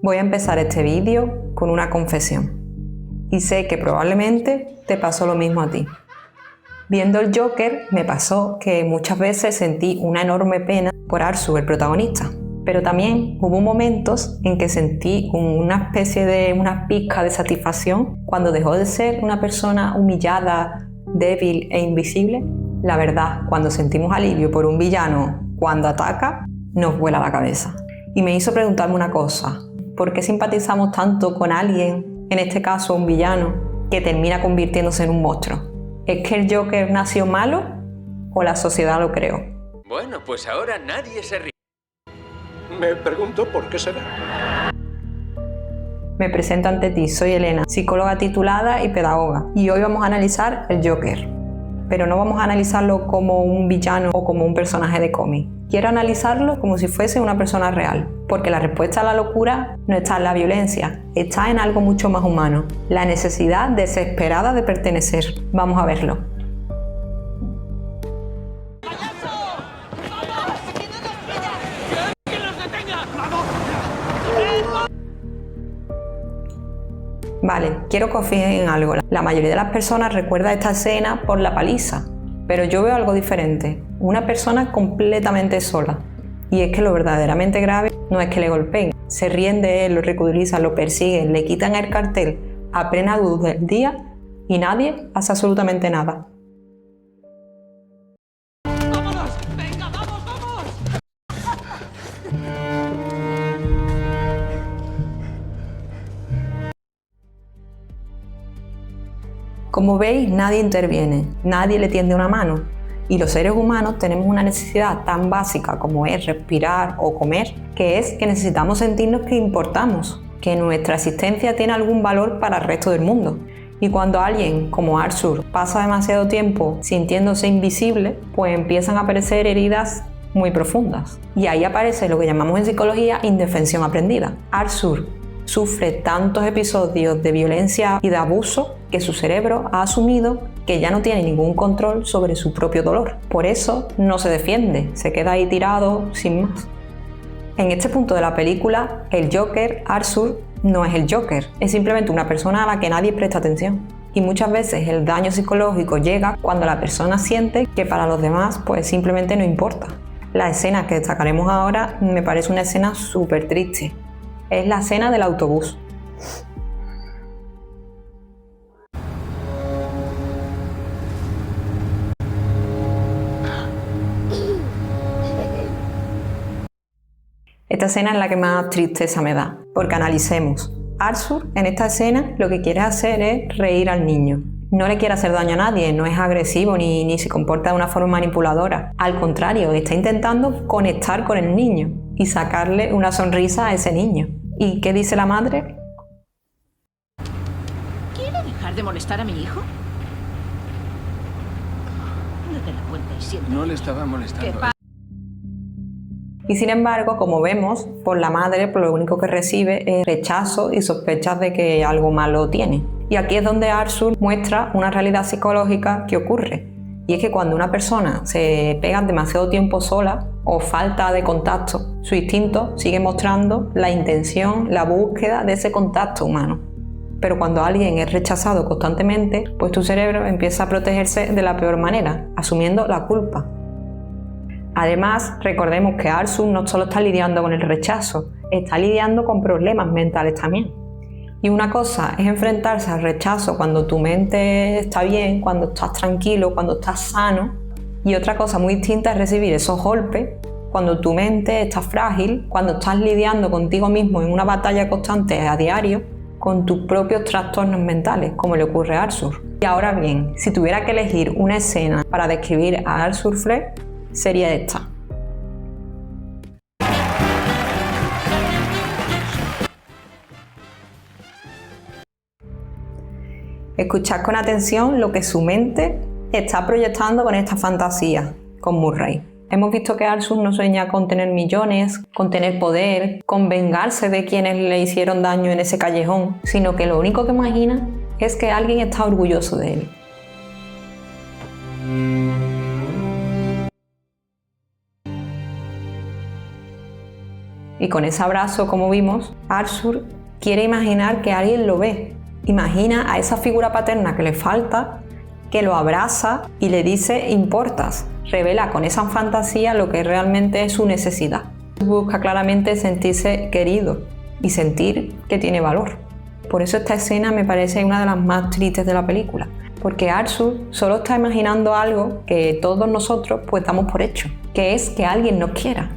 Voy a empezar este vídeo con una confesión. Y sé que probablemente te pasó lo mismo a ti. Viendo el Joker me pasó que muchas veces sentí una enorme pena por Arthur, el protagonista. Pero también hubo momentos en que sentí una pizca de satisfacción cuando dejó de ser una persona humillada, débil e invisible. La verdad, cuando sentimos alivio por un villano cuando ataca, nos vuela la cabeza. Y me hizo preguntarme una cosa: ¿por qué simpatizamos tanto con alguien, en este caso un villano, que termina convirtiéndose en un monstruo? ¿Es que el Joker nació malo o la sociedad lo creó? Bueno, pues ahora nadie se ríe. Me pregunto por qué será. Me presento ante ti, soy Elena, psicóloga titulada y pedagoga, y hoy vamos a analizar el Joker. Pero no vamos a analizarlo como un villano o como un personaje de cómic. Quiero analizarlo como si fuese una persona real, porque la respuesta a la locura no está en la violencia, está en algo mucho más humano, la necesidad desesperada de pertenecer. Vamos a verlo. Vale, quiero que os fijéis en algo. La mayoría de las personas recuerda esta escena por la paliza, pero yo veo algo diferente. Una persona completamente sola. Y es que lo verdaderamente grave no es que le golpeen, se ríen de él, lo ridiculizan, lo persiguen, le quitan el cartel a plena luz del día y nadie hace absolutamente nada. ¡Vámonos! ¡Venga, vamos, vamos! Como veis, nadie interviene, nadie le tiende una mano. Y los seres humanos tenemos una necesidad tan básica como es respirar o comer, que es que necesitamos sentirnos que importamos, que nuestra existencia tiene algún valor para el resto del mundo. Y cuando alguien, como Arthur, pasa demasiado tiempo sintiéndose invisible, pues empiezan a aparecer heridas muy profundas. Y ahí aparece lo que llamamos en psicología indefensión aprendida. Arthur sufre tantos episodios de violencia y de abuso que su cerebro ha asumido que ya no tiene ningún control sobre su propio dolor. Por eso no se defiende, se queda ahí tirado sin más. En este punto de la película, el Joker, Arthur, no es el Joker, es simplemente una persona a la que nadie presta atención. Y muchas veces el daño psicológico llega cuando la persona siente que para los demás pues simplemente no importa. La escena que destacaremos ahora me parece una escena súper triste. Es la escena del autobús. Esta escena es la que más tristeza me da, porque analicemos. Arthur en esta escena lo que quiere hacer es reír al niño. No le quiere hacer daño a nadie, no es agresivo ni se comporta de una forma manipuladora. Al contrario, está intentando conectar con el niño y sacarle una sonrisa a ese niño. ¿Y qué dice la madre? ¿Quiere dejar de molestar a mi hijo? No te lo cuentes, siempre. No le estaba molestando. Y sin embargo, como vemos, por la madre lo único que recibe es rechazo y sospechas de que algo malo tiene. Y aquí es donde Arthur muestra una realidad psicológica que ocurre. Y es que cuando una persona se pega demasiado tiempo sola o falta de contacto, su instinto sigue mostrando la intención, la búsqueda de ese contacto humano. Pero cuando alguien es rechazado constantemente, pues tu cerebro empieza a protegerse de la peor manera, asumiendo la culpa. Además, recordemos que Arthur no solo está lidiando con el rechazo, está lidiando con problemas mentales también. Y una cosa es enfrentarse al rechazo cuando tu mente está bien, cuando estás tranquilo, cuando estás sano. Y otra cosa muy distinta es recibir esos golpes cuando tu mente está frágil, cuando estás lidiando contigo mismo en una batalla constante a diario con tus propios trastornos mentales, como le ocurre a Arthur. Y ahora bien, si tuviera que elegir una escena para describir a Arthur Fleck, sería esta. Escuchad con atención lo que su mente está proyectando con esta fantasía, con Murray. Hemos visto que Arthur no sueña con tener millones, con tener poder, con vengarse de quienes le hicieron daño en ese callejón, sino que lo único que imagina es que alguien está orgulloso de él. Y con ese abrazo, como vimos, Arthur quiere imaginar que alguien lo ve. Imagina a esa figura paterna que le falta, que lo abraza y le dice importas. Revela con esa fantasía lo que realmente es su necesidad. Busca claramente sentirse querido y sentir que tiene valor. Por eso esta escena me parece una de las más tristes de la película, porque Arthur solo está imaginando algo que todos nosotros pues damos por hecho, que es que alguien nos quiera.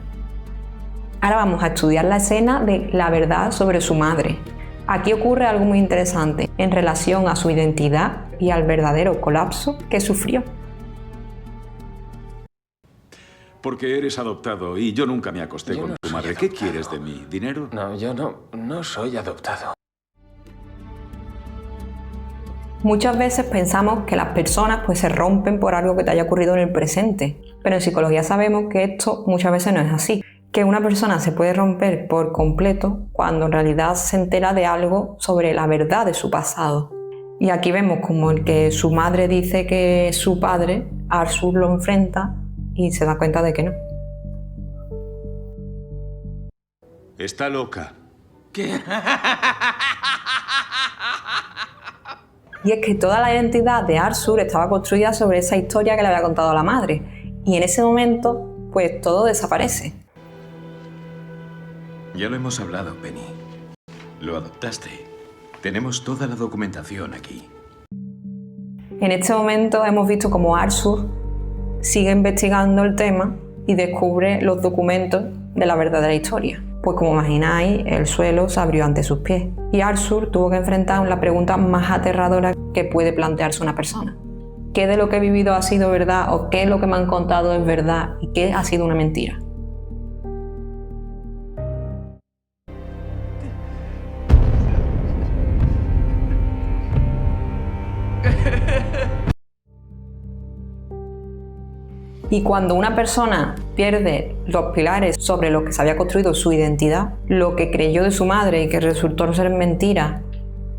Ahora vamos a estudiar la escena de la verdad sobre su madre. Aquí ocurre algo muy interesante en relación a su identidad y al verdadero colapso que sufrió. Porque eres adoptado y yo nunca me acosté con tu madre. ¿Qué quieres de mí? ¿Dinero? No, yo no soy adoptado. Muchas veces pensamos que las personas pues se rompen por algo que te haya ocurrido en el presente, pero en psicología sabemos que esto muchas veces no es así, que una persona se puede romper por completo cuando en realidad se entera de algo sobre la verdad de su pasado. Y aquí vemos como el que su madre dice que es su padre, Arthur lo enfrenta y se da cuenta de que no. Está loca. ¿Qué? Y es que toda la identidad de Arthur estaba construida sobre esa historia que le había contado la madre. Y en ese momento, pues todo desaparece. Ya lo hemos hablado, Penny. Lo adoptaste. Tenemos toda la documentación aquí. En este momento hemos visto cómo Arthur sigue investigando el tema y descubre los documentos de la verdadera historia. Pues como imagináis, el suelo se abrió ante sus pies y Arthur tuvo que enfrentar la pregunta más aterradora que puede plantearse una persona. ¿Qué de lo que he vivido ha sido verdad o qué de lo que me han contado es verdad y qué ha sido una mentira? Y cuando una persona pierde los pilares sobre los que se había construido su identidad, lo que creyó de su madre y que resultó ser mentira,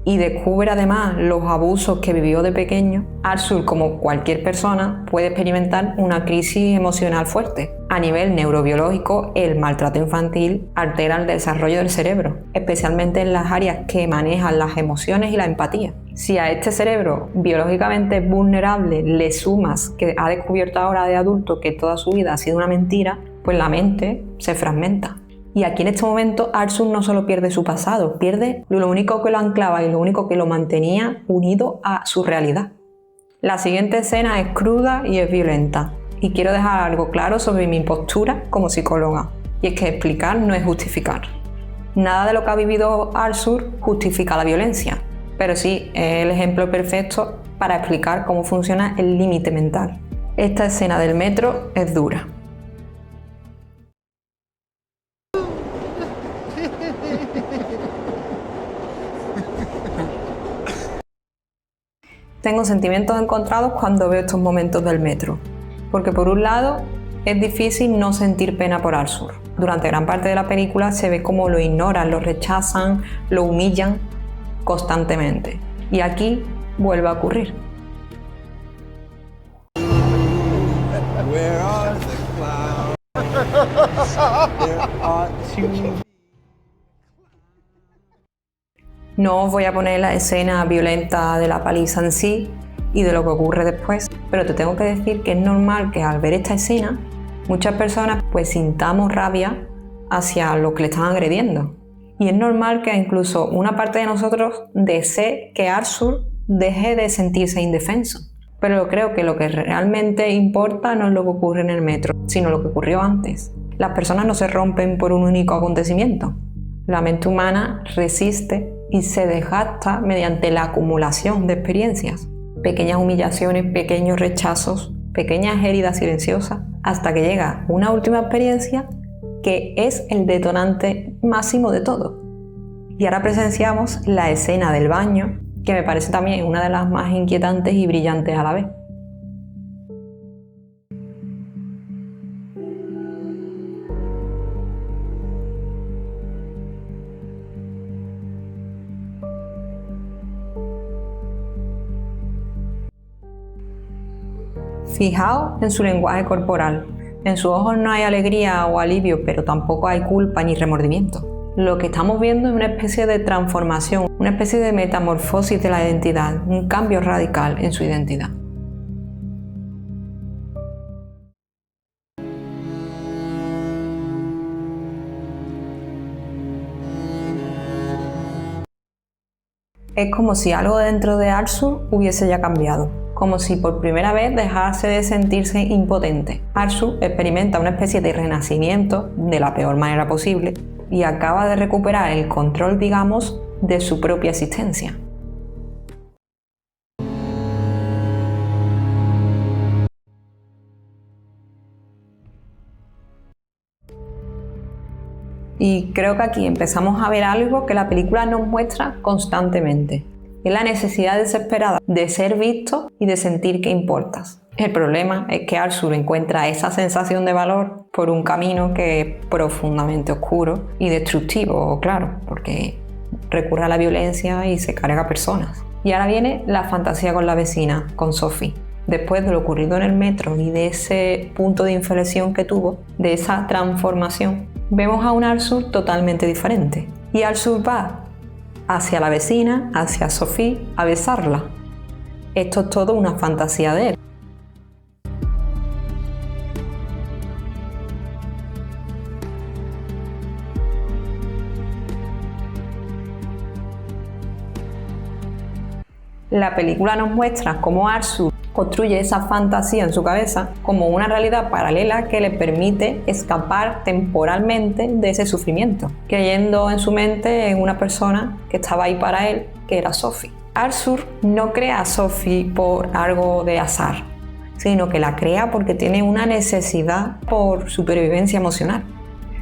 y descubre además los abusos que vivió de pequeño, Arthur, como cualquier persona, puede experimentar una crisis emocional fuerte. A nivel neurobiológico, el maltrato infantil altera el desarrollo del cerebro, especialmente en las áreas que manejan las emociones y la empatía. Si a este cerebro biológicamente vulnerable le sumas que ha descubierto ahora de adulto que toda su vida ha sido una mentira, pues la mente se fragmenta. Y aquí en este momento Arthur no solo pierde su pasado, pierde lo único que lo anclaba y lo único que lo mantenía unido a su realidad. La siguiente escena es cruda y es violenta. Y quiero dejar algo claro sobre mi postura como psicóloga. Y es que explicar no es justificar. Nada de lo que ha vivido Arthur justifica la violencia, pero sí es el ejemplo perfecto para explicar cómo funciona el límite mental. Esta escena del metro es dura. Tengo sentimientos encontrados cuando veo estos momentos del metro, porque por un lado es difícil no sentir pena por Arthur. Durante gran parte de la película se ve cómo lo ignoran, lo rechazan, lo humillan constantemente. Y aquí vuelve a ocurrir. No os voy a poner la escena violenta de la paliza en sí y de lo que ocurre después, pero te tengo que decir que es normal que al ver esta escena muchas personas pues sintamos rabia hacia lo que le están agrediendo. Y es normal que incluso una parte de nosotros desee que Arthur deje de sentirse indefenso. Pero creo que lo que realmente importa no es lo que ocurre en el metro, sino lo que ocurrió antes. Las personas no se rompen por un único acontecimiento. La mente humana resiste y se desgasta mediante la acumulación de experiencias. Pequeñas humillaciones, pequeños rechazos, pequeñas heridas silenciosas, hasta que llega una última experiencia que es el detonante máximo de todo. Y ahora presenciamos la escena del baño, que me parece también una de las más inquietantes y brillantes a la vez. Fijaos en su lenguaje corporal. En sus ojos no hay alegría o alivio, pero tampoco hay culpa ni remordimiento. Lo que estamos viendo es una especie de transformación, una especie de metamorfosis de la identidad, un cambio radical en su identidad. Es como si algo dentro de Arthur hubiese ya cambiado, como si por primera vez dejase de sentirse impotente. Arthur experimenta una especie de renacimiento de la peor manera posible y acaba de recuperar el control, digamos, de su propia existencia. Y creo que aquí empezamos a ver algo que la película nos muestra constantemente. Es la necesidad desesperada de ser visto y de sentir que importas. El problema es que Arthur encuentra esa sensación de valor por un camino que es profundamente oscuro y destructivo, claro, porque recurre a la violencia y se carga a personas. Y ahora viene la fantasía con la vecina, con Sophie. Después de lo ocurrido en el metro y de ese punto de inflexión que tuvo, de esa transformación, vemos a un Arthur totalmente diferente. Y Arthur va hacia la vecina, hacia Sophie, a besarla. Esto es todo una fantasía de él. La película nos muestra cómo Arthur construye esa fantasía en su cabeza como una realidad paralela que le permite escapar temporalmente de ese sufrimiento, creyendo en su mente en una persona que estaba ahí para él, que era Sophie. Arthur no crea a Sophie por algo de azar, sino que la crea porque tiene una necesidad por supervivencia emocional.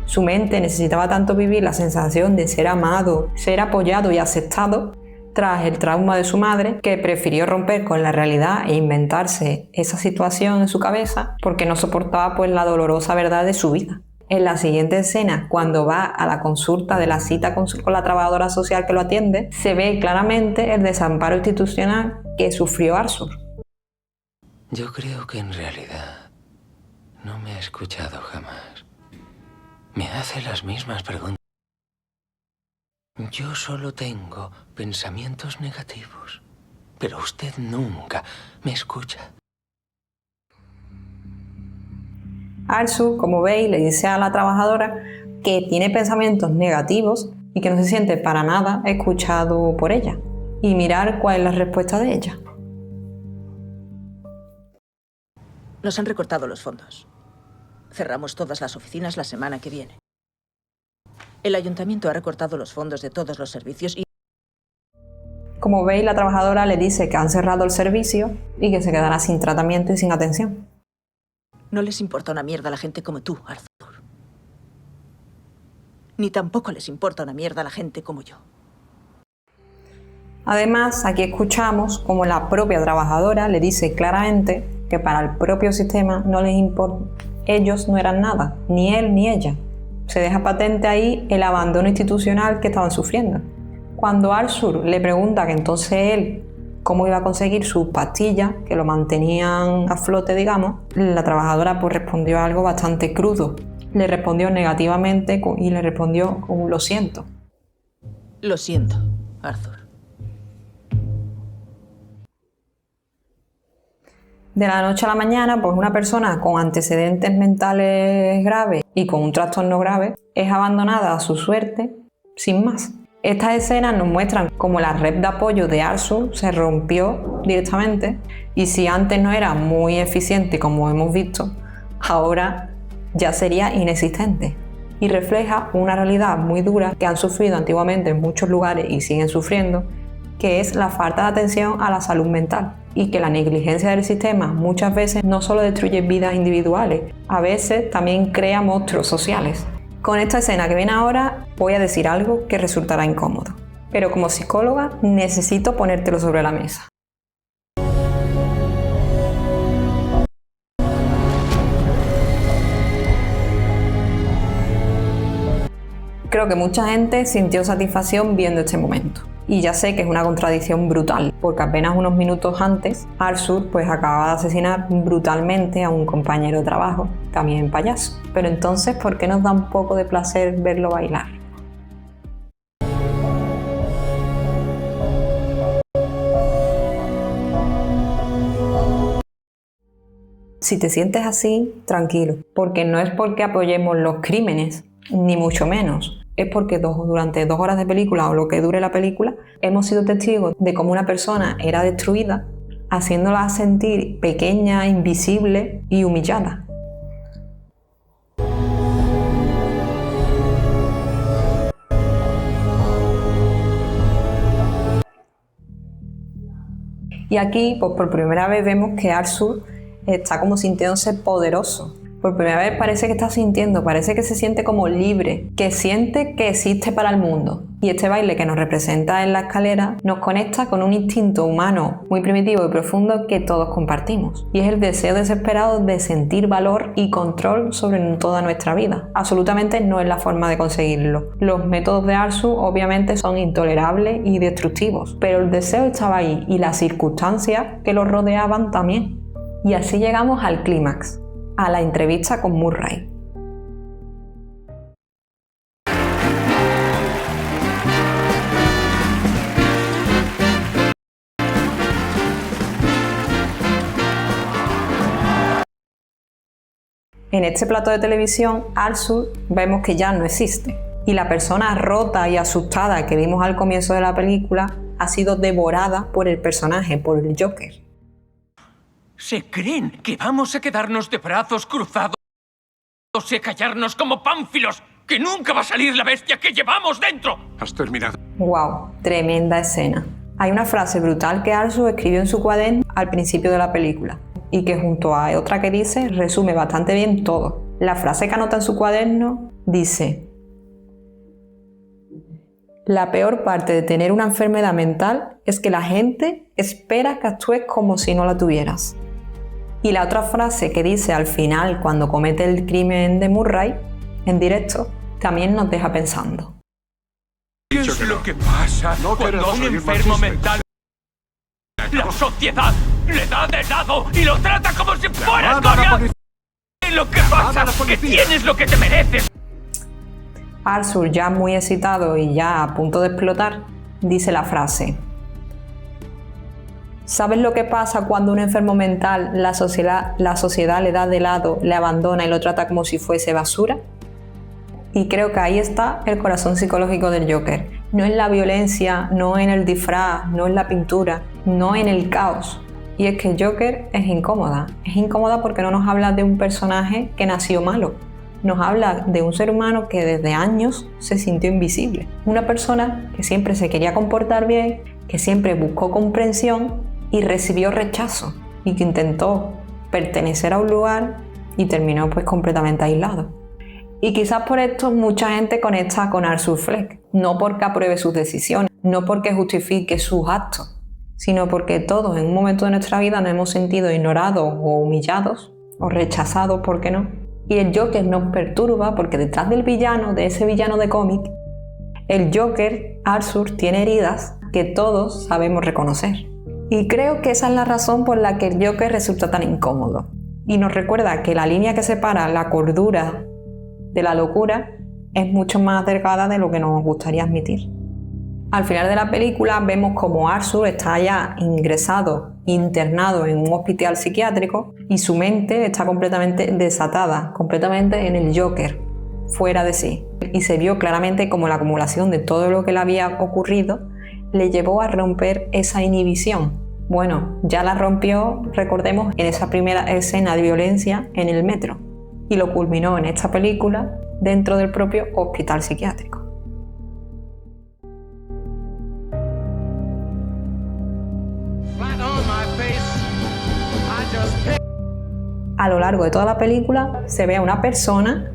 Su mente necesitaba tanto vivir la sensación de ser amado, ser apoyado y aceptado tras el trauma de su madre, que prefirió romper con la realidad e inventarse esa situación en su cabeza porque no soportaba pues la dolorosa verdad de su vida. En la siguiente escena, cuando va a la consulta de la cita con la trabajadora social que lo atiende, se ve claramente el desamparo institucional que sufrió Arthur. Yo creo que en realidad no me ha escuchado jamás. Me hace las mismas preguntas. Yo solo tengo pensamientos negativos, pero usted nunca me escucha. Arthur, como veis, le dice a la trabajadora que tiene pensamientos negativos y que no se siente para nada escuchado por ella. Y mirar cuál es la respuesta de ella. Nos han recortado los fondos. Cerramos todas las oficinas la semana que viene. El ayuntamiento ha recortado los fondos de todos los servicios y... Como veis, la trabajadora le dice que han cerrado el servicio y que se quedará sin tratamiento y sin atención. No les importa una mierda a la gente como tú, Arthur. Ni tampoco les importa una mierda a la gente como yo. Además, aquí escuchamos como la propia trabajadora le dice claramente que para el propio sistema no les importa. Ellos no eran nada, ni él ni ella. Se deja patente ahí el abandono institucional que estaban sufriendo. Cuando Arthur le pregunta que entonces él cómo iba a conseguir sus pastillas, que lo mantenían a flote, digamos, la trabajadora pues respondió algo bastante crudo. Le respondió negativamente y le respondió con un lo siento. Lo siento, Arthur. De la noche a la mañana, pues una persona con antecedentes mentales graves y con un trastorno grave es abandonada a su suerte sin más. Estas escenas nos muestran cómo la red de apoyo de Arthur se rompió directamente y si antes no era muy eficiente como hemos visto, ahora ya sería inexistente. Y refleja una realidad muy dura que han sufrido antiguamente en muchos lugares y siguen sufriendo, que es la falta de atención a la salud mental. Y que la negligencia del sistema muchas veces no solo destruye vidas individuales, a veces también crea monstruos sociales. Con esta escena que viene ahora voy a decir algo que resultará incómodo, pero como psicóloga necesito ponértelo sobre la mesa. Creo que mucha gente sintió satisfacción viendo este momento. Y ya sé que es una contradicción brutal, porque apenas unos minutos antes, Arthur pues acaba de asesinar brutalmente a un compañero de trabajo, también payaso. Pero entonces, ¿por qué nos da un poco de placer verlo bailar? Si te sientes así, tranquilo, porque no es porque apoyemos los crímenes, ni mucho menos. Es porque durante 2 horas de película o lo que dure la película, hemos sido testigos de cómo una persona era destruida, haciéndola sentir pequeña, invisible y humillada. Y aquí, pues por primera vez vemos que Arthur está como sintiéndose poderoso. Por primera vez parece que está sintiendo, parece que se siente como libre, que siente que existe para el mundo. Y este baile que nos representa en la escalera nos conecta con un instinto humano muy primitivo y profundo que todos compartimos. Y es el deseo desesperado de sentir valor y control sobre toda nuestra vida. Absolutamente no es la forma de conseguirlo. Los métodos de Arthur obviamente son intolerables y destructivos, pero el deseo estaba ahí y las circunstancias que lo rodeaban también. Y así llegamos al clímax, a la entrevista con Murray. En este plato de televisión, Arthur vemos que ya no existe. Y la persona rota y asustada que vimos al comienzo de la película ha sido devorada por el personaje, por el Joker. ¿Se creen que vamos a quedarnos de brazos cruzados y callarnos como pánfilos? ¡Que nunca va a salir la bestia que llevamos dentro! Has terminado. ¡Wow! Tremenda escena. Hay una frase brutal que Arthur escribió en su cuaderno al principio de la película y que junto a otra que dice resume bastante bien todo. La frase que anota en su cuaderno dice: la peor parte de tener una enfermedad mental es que la gente espera que actúes como si no la tuvieras. Y la otra frase que dice al final cuando comete el crimen de Murray, en directo, también nos deja pensando. ¿Qué es lo que pasa cuando a un enfermo mental la sociedad le da de lado y lo trata como si fuera escoria? Lo que pasa es que tienes lo que te mereces. Arthur, ya muy excitado y ya a punto de explotar, dice la frase: ¿sabes lo que pasa cuando un enfermo mental la sociedad le da de lado, le abandona y lo trata como si fuese basura? Y creo que ahí está el corazón psicológico del Joker. No en la violencia, no en el disfraz, no en la pintura, no en el caos. Y es que el Joker es incómoda. Es incómoda porque no nos habla de un personaje que nació malo. Nos habla de un ser humano que desde años se sintió invisible. Una persona que siempre se quería comportar bien, que siempre buscó comprensión y recibió rechazo. Y que intentó pertenecer a un lugar y terminó pues completamente aislado. Y quizás por esto mucha gente conecta con Arthur Fleck, no porque apruebe sus decisiones, no porque justifique sus actos, sino porque todos en un momento de nuestra vida nos hemos sentido ignorados o humillados o rechazados, ¿por qué no? Y el Joker nos perturba porque detrás del villano, de ese villano de cómic, el Joker, Arthur, tiene heridas que todos sabemos reconocer. Y creo que esa es la razón por la que el Joker resulta tan incómodo. Y nos recuerda que la línea que separa la cordura de la locura es mucho más delgada de lo que nos gustaría admitir. Al final de la película vemos como Arthur está ya ingresado, internado en un hospital psiquiátrico y su mente está completamente desatada, completamente en el Joker, fuera de sí. Y se vio claramente como la acumulación de todo lo que le había ocurrido le llevó a romper esa inhibición. Bueno, ya la rompió, recordemos, en esa primera escena de violencia en el metro. Y lo culminó en esta película dentro del propio hospital psiquiátrico. A lo largo de toda la película se ve a una persona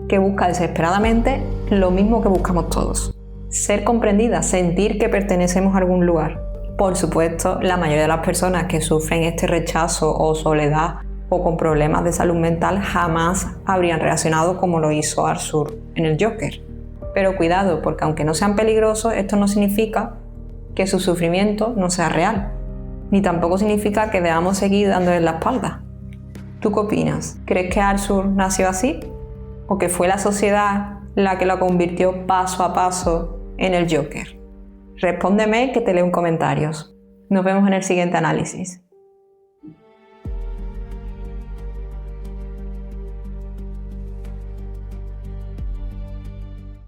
que busca desesperadamente lo mismo que buscamos todos: ser comprendida, sentir que pertenecemos a algún lugar. Por supuesto, la mayoría de las personas que sufren este rechazo o soledad o con problemas de salud mental jamás habrían reaccionado como lo hizo Arthur en el Joker. Pero cuidado, porque aunque no sean peligrosos, esto no significa que su sufrimiento no sea real, ni tampoco significa que debamos seguir dándole la espalda. ¿Tú qué opinas? ¿Crees que Arthur nació así? ¿O que fue la sociedad la que lo convirtió paso a paso en el Joker? Respóndeme que te leo en comentarios. Nos vemos en el siguiente análisis.